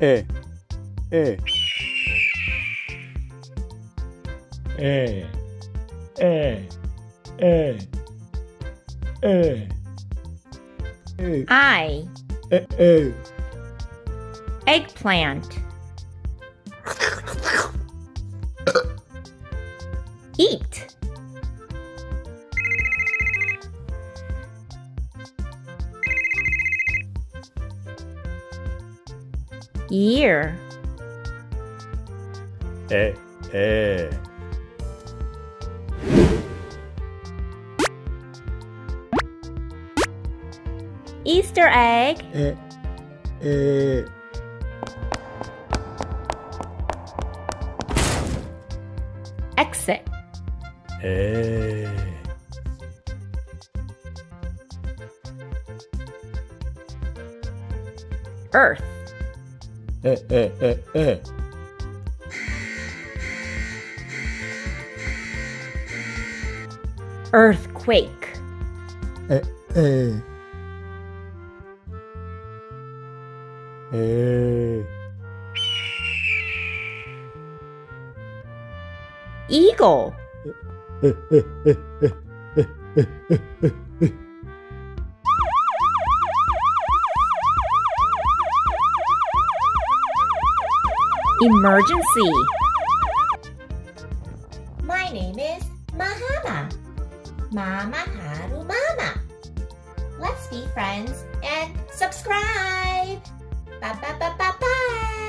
E, E, E, E, E, E, E, I. E, Eggplant. Eat. Year. E, E, Easter egg. E, E, Exit. E, Earth. E, E, E, E, Earthquake. E, E, E, Eagle. Emergency. My name is Mahama. Mama Haru Mama. Let's be friends and subscribe. Bye bye bye bye bye.